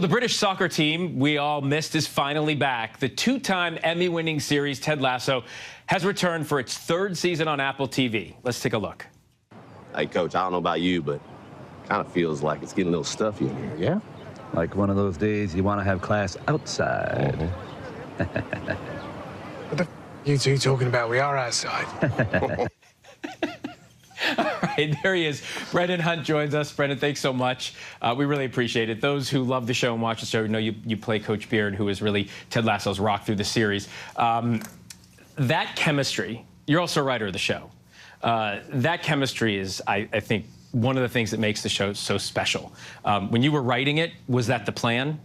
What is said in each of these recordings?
The British soccer team we all missed is finally back. The two-time Emmy-winning series Ted Lasso has returned for its third season on Apple TV. Let's take a look. Hey, Coach, I don't know about you, but kind of feels like it's getting a little stuffy in here, yeah? Like one of those days you want to have class outside. What the you two talking about? We are outside. All right, there he is. Brendan Hunt joins us. Brendan, thanks so much. We really appreciate it. Those who love the show and watch the show know you play Coach Beard, who is really Ted Lasso's rock through the series. That chemistry, you're also a writer of the show. That chemistry is, I think, one of the things that makes the show so special. When you were writing it, was that the plan?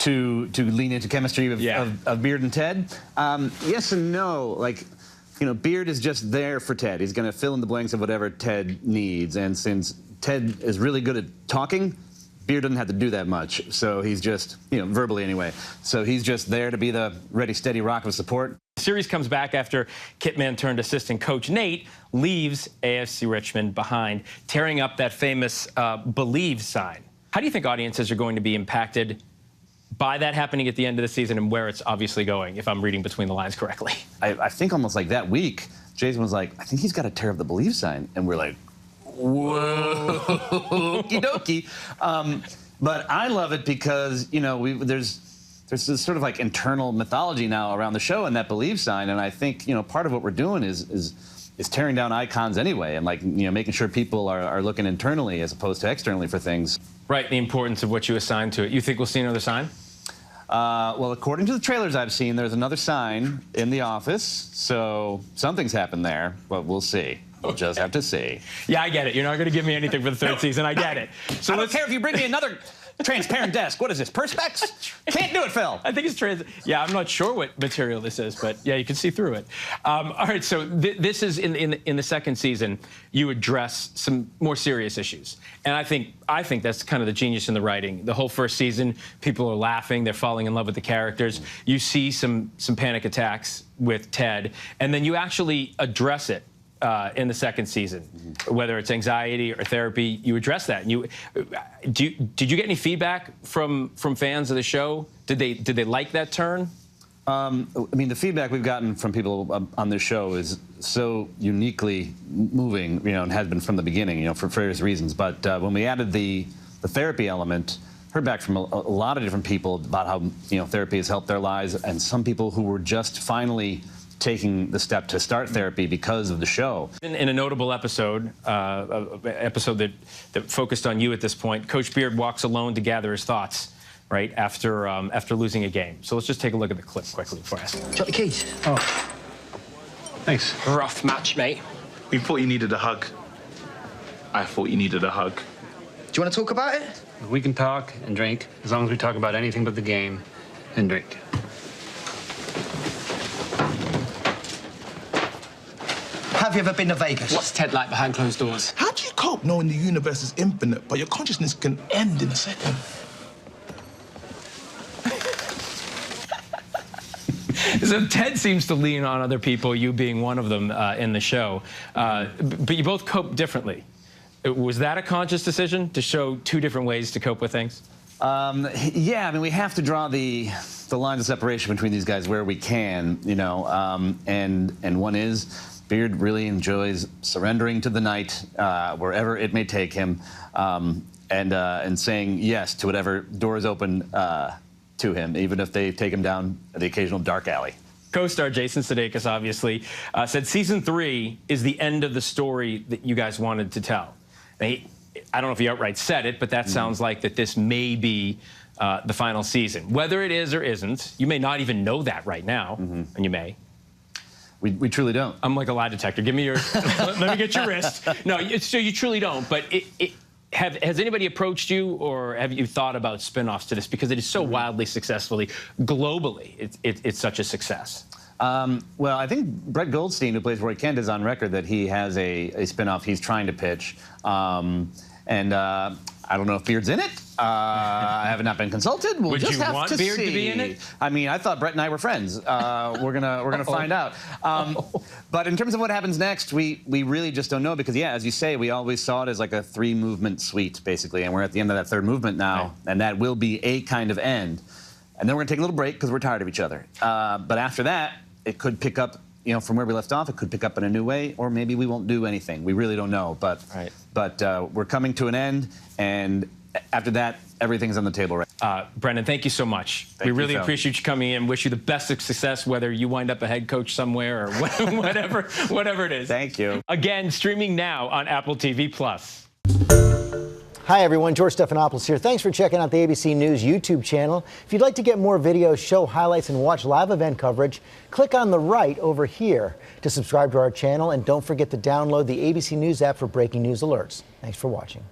To lean into chemistry of Beard and Ted? Yes and no. Like, you know, Beard is just there for Ted. He's going to fill in the blanks of whatever Ted needs. And since Ted is really good at talking, Beard doesn't have to do that much. So he's just, you know, verbally anyway. So he's just there to be the ready, steady rock of support. The series comes back after Kitman turned assistant coach Nate leaves AFC Richmond behind, tearing up that famous Believe sign. How do you think audiences are going to be impacted by that happening at the end of the season and where it's obviously going, if I'm reading between the lines correctly? I think almost like that week, Jason was like, I think he's got to tear up the Believe sign. And we're like, whoa, okie dokie. But I love it because, you know, there's this sort of like internal mythology now around the show and that Believe sign. And I think, you know, part of what we're doing is tearing down icons anyway and, like, you know, making sure people are looking internally as opposed to externally for things. Right, the importance of what you assign to it. You think we'll see another sign? Well, according to the trailers I've seen, there's another sign in the office, so something's happened there, but we'll see. We'll just have to see. Yeah, I get it. You're not going to give me anything for the third season. I get it. So I don't care if you bring me another transparent desk. What is this, Perspex? Can't do it, Phil. I think it's yeah, I'm not sure what material this is, but yeah, you can see through it. All right, so this is in the second season, you address some more serious issues. And I think that's kind of the genius in the writing. The whole first season, people are laughing, they're falling in love with the characters. You see some panic attacks with Ted, and then you actually address it in the second season, whether it's anxiety or therapy. You address that. And did you get any feedback from fans of the show? Did they like that turn? I mean, the feedback we've gotten from people on this show is so uniquely moving, you know, and has been from the beginning, you know, for various reasons. But when we added the therapy element, heard back from a lot of different people about how, you know, therapy has helped their lives, and some people who were just finally taking the step to start therapy because of the show. In a notable episode, episode that focused on you at this point, Coach Beard walks alone to gather his thoughts, right, after losing a game. So let's just take a look at the clip quickly before I ask. Drop your keys. Oh, thanks. Rough match, mate. We thought you needed a hug. I thought you needed a hug. Do you want to talk about it? We can talk and drink as long as we talk about anything but the game and drink. Have you ever been to Vegas? What's Ted like behind closed doors? How do you cope knowing the universe is infinite, but your consciousness can end in a second? So Ted seems to lean on other people, you being one of them in the show. But you both cope differently. Was that a conscious decision to show two different ways to cope with things? Yeah, I mean, we have to draw the lines of separation between these guys where we can, you know, and one is Beard really enjoys surrendering to the night, wherever it may take him, and saying yes to whatever doors open to him, even if they take him down the occasional dark alley. Co-star Jason Sudeikis obviously said season 3 is the end of the story that you guys wanted to tell. I don't know if he outright said it, but that sounds like that this may be the final season. Whether it is or isn't, you may not even know that right now, and you may. We truly don't. I'm like a lie detector. Give me your, let me get your wrist. No, so you truly don't, but has anybody approached you, or have you thought about spin-offs to this? Because it is so wildly successfully, globally, it's such a success. Well, I think Brett Goldstein, who plays Roy Kent, is on record that he has a spin-off he's trying to pitch. And I don't know if Beard's in it. I have not been consulted. We'll Would just you have want to Beard see. to be in it? I mean, I thought Brett and I were friends. We're gonna find out. But in terms of what happens next, we really just don't know because, yeah, as you say, we always saw it as like a 3-movement suite, basically, and we're at the end of that 3rd movement now, Right. and that will be a kind of end. And then we're gonna take a little break because we're tired of each other. But after that, it could pick up. You know, from where we left off, it could pick up in a new way, or maybe we won't do anything. We really don't know. But we're coming to an end, and after that, everything's on the table. Right. Brendan, thank you so much. We really appreciate you coming in. Wish you the best of success, whether you wind up a head coach somewhere or whatever it is. Thank you. Again, streaming now on Apple TV+. Hi, everyone. George Stephanopoulos here. Thanks for checking out the ABC News YouTube channel. If you'd like to get more videos, show highlights, and watch live event coverage, click on the right over here to subscribe to our channel. And don't forget to download the ABC News app for breaking news alerts. Thanks for watching.